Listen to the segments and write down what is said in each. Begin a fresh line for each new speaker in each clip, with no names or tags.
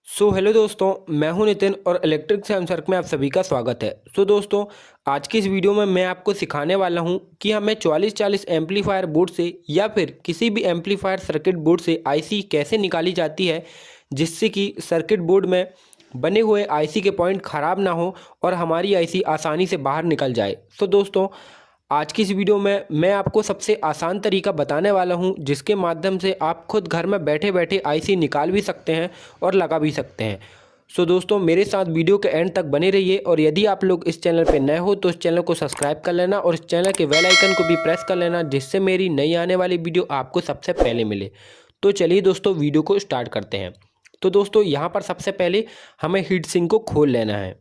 Hello दोस्तों, मैं हूं नितिन और इलेक्ट्रिक सैमसर्ग में आप सभी का स्वागत है। दोस्तों, आज की इस वीडियो में मैं आपको सिखाने वाला हूं कि हमें 4440 एम्पलीफायर बोर्ड से या फिर किसी भी एम्पलीफायर सर्किट बोर्ड से आईसी कैसे निकाली जाती है, जिससे कि सर्किट बोर्ड में बने हुए आईसी के पॉइंट ख़राब ना हो और हमारी आईसी आसानी से बाहर निकल जाए। दोस्तों, आज की इस वीडियो में मैं आपको सबसे आसान तरीका बताने वाला हूं, जिसके माध्यम से आप खुद घर में बैठे बैठे आईसी निकाल भी सकते हैं और लगा भी सकते हैं। दोस्तों, मेरे साथ वीडियो के एंड तक बने रहिए और यदि आप लोग इस चैनल पर नए हो तो इस चैनल को सब्सक्राइब कर लेना और इस चैनल के बेल आइकन को भी प्रेस कर लेना, जिससे मेरी नई आने वाली वीडियो आपको सबसे पहले मिले। तो चलिए दोस्तों, वीडियो को स्टार्ट करते हैं। दोस्तों, यहाँ पर सबसे पहले हमें हीट सिंक को खोल लेना है।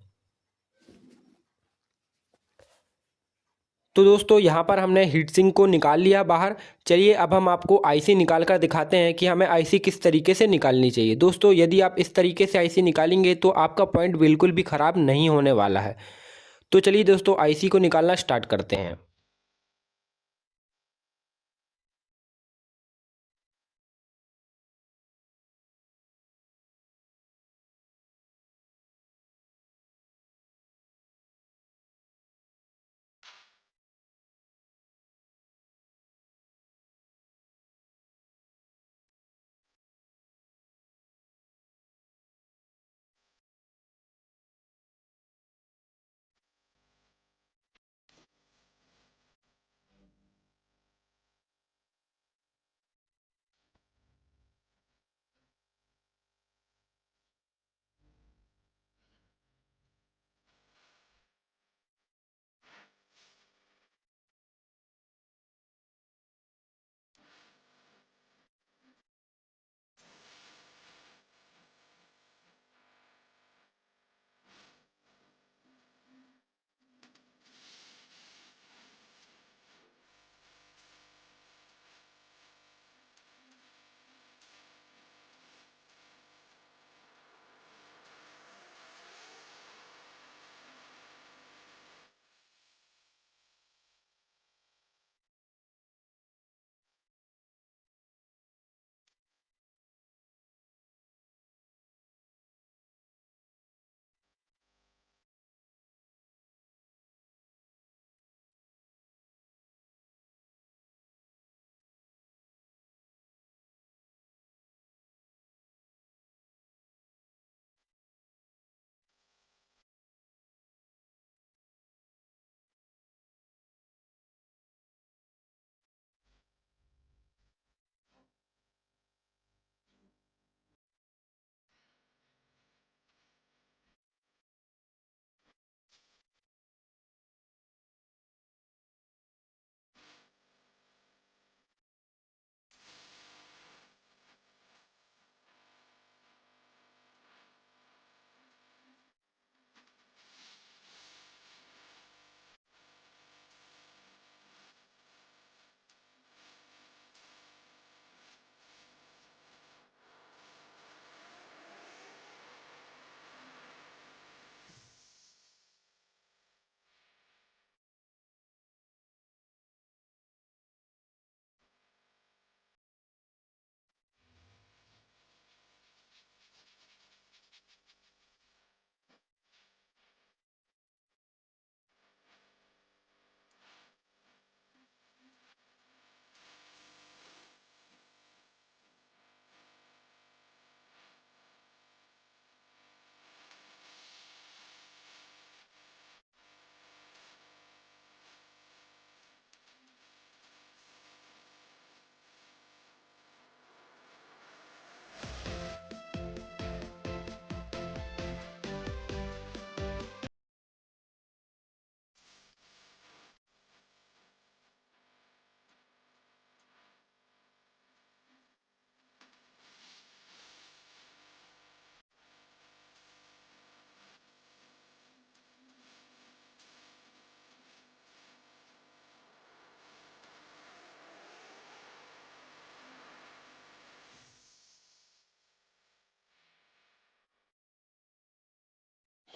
दोस्तों, यहाँ पर हमने हीट सिंक को निकाल लिया बाहर। चलिए अब हम आपको आईसी निकाल कर दिखाते हैं कि हमें आईसी किस तरीके से निकालनी चाहिए। दोस्तों, यदि आप इस तरीके से आईसी निकालेंगे तो आपका पॉइंट बिल्कुल भी ख़राब नहीं होने वाला है। तो चलिए दोस्तों, आईसी को निकालना स्टार्ट करते हैं।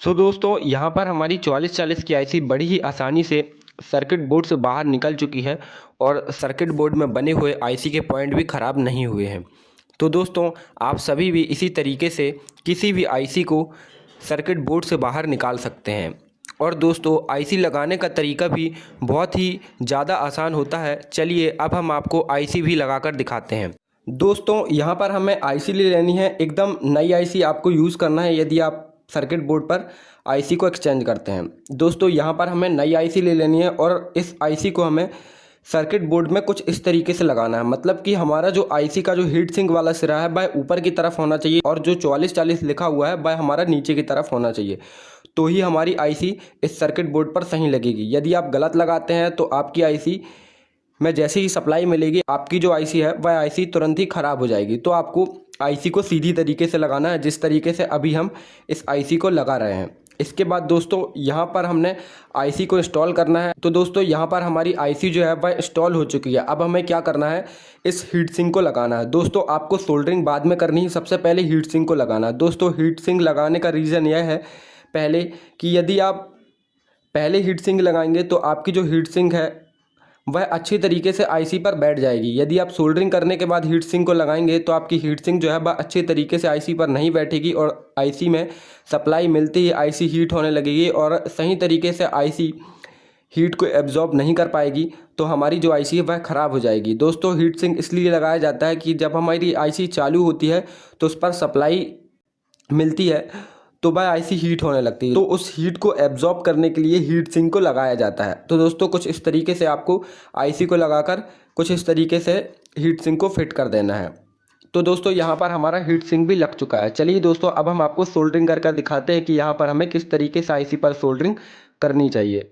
दोस्तों, यहाँ पर हमारी 4440 की आईसी बड़ी ही आसानी से सर्किट बोर्ड से बाहर निकल चुकी है और सर्किट बोर्ड में बने हुए आईसी के पॉइंट भी ख़राब नहीं हुए हैं। तो दोस्तों आप सभी भी इसी तरीके से किसी भी आईसी को सर्किट बोर्ड से बाहर निकाल सकते हैं। और दोस्तों आईसी लगाने का तरीका भी बहुत ही ज़्यादा आसान होता है। चलिए अब हम आपको आईसी भी लगाकर दिखाते हैं। दोस्तों यहाँ पर हमें आईसी ले लेनी है, एकदम नई आईसी आपको यूज़ करना है यदि आप सर्किट बोर्ड पर आईसी को एक्सचेंज करते हैं। दोस्तों यहाँ पर हमें नई आईसी ले लेनी है और इस आईसी को हमें सर्किट बोर्ड में कुछ इस तरीके से लगाना है। मतलब कि हमारा जो आईसी का जो हीट सिंक वाला सिरा है वह ऊपर की तरफ होना चाहिए और जो 4440 लिखा हुआ है वह हमारा नीचे की तरफ होना चाहिए, तो ही हमारी आईसी इस सर्किट बोर्ड पर सही लगेगी। यदि आप गलत लगाते हैं तो आपकी आईसी में जैसे ही सप्लाई मिलेगी आपकी जो आईसी है वह आईसी तुरंत ही ख़राब हो जाएगी। तो आपको आईसी को सीधी तरीके से लगाना है, जिस तरीके से अभी हम इस आईसी को लगा रहे हैं। इसके बाद दोस्तों यहाँ पर हमने आईसी को इंस्टॉल करना है। तो दोस्तों यहाँ पर हमारी आईसी जो है वह इंस्टॉल हो चुकी है। अब हमें क्या करना है, इस हीट सिंक को लगाना है। दोस्तों आपको सोल्डरिंग बाद में करनी है, सबसे पहले हीट सिंक को लगाना है। दोस्तों हीट सिंक लगाने का रीज़न यह है पहले कि यदि आप पहले हीट सिंक लगाएंगे तो आपकी जो हीट सिंक है वह अच्छी तरीके से आईसी पर बैठ जाएगी। यदि आप सोल्डरिंग करने के बाद हीट सिंक को लगाएंगे तो आपकी हीट सिंक जो है वह अच्छी तरीके से आईसी पर नहीं बैठेगी और आईसी में सप्लाई मिलती ही आईसी हीट होने लगेगी और सही तरीके से आईसी हीट को एब्जॉर्ब नहीं कर पाएगी, तो हमारी जो आईसी है वह ख़राब हो जाएगी। दोस्तों हीट सिंक इसलिए लगाया जाता है कि जब हमारी आईसी चालू होती है तो उस पर सप्लाई मिलती है तो वह आईसी हीट होने लगती है, तो उस हीट को एब्जॉर्ब करने के लिए हीट सिंक को लगाया जाता है। तो दोस्तों कुछ इस तरीके से आपको आईसी को लगाकर कुछ इस तरीके से हीट सिंक को फिट कर देना है। तो दोस्तों यहाँ पर हमारा हीट सिंक भी लग चुका है। चलिए दोस्तों अब हम आपको सोल्डरिंग करके दिखाते हैं कि यहाँ पर हमें किस तरीके से आईसी पर सोल्डरिंग करनी चाहिए।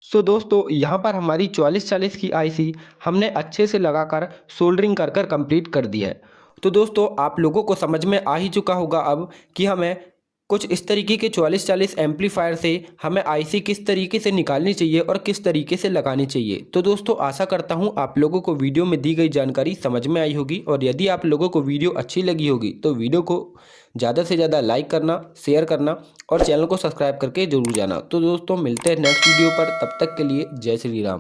सो दोस्तों यहाँ पर हमारी 4440 की आईसी हमने अच्छे से लगाकर सोल्डरिंग कर कर कंप्लीट कर दी है। तो दोस्तों आप लोगों को समझ में आ ही चुका होगा अब कि हमें कुछ इस तरीके के 4440 एम्पलीफायर से हमें आईसी किस तरीके से निकालनी चाहिए और किस तरीके से लगानी चाहिए। तो दोस्तों आशा करता हूँ आप लोगों को वीडियो में दी गई जानकारी समझ में आई होगी, और यदि आप लोगों को वीडियो अच्छी लगी होगी तो वीडियो को ज़्यादा से ज़्यादा लाइक करना, शेयर करना और चैनल को सब्सक्राइब करके जरूर जाना। तो दोस्तों मिलते हैं नेक्स्ट वीडियो पर, तब तक के लिए जय श्री राम।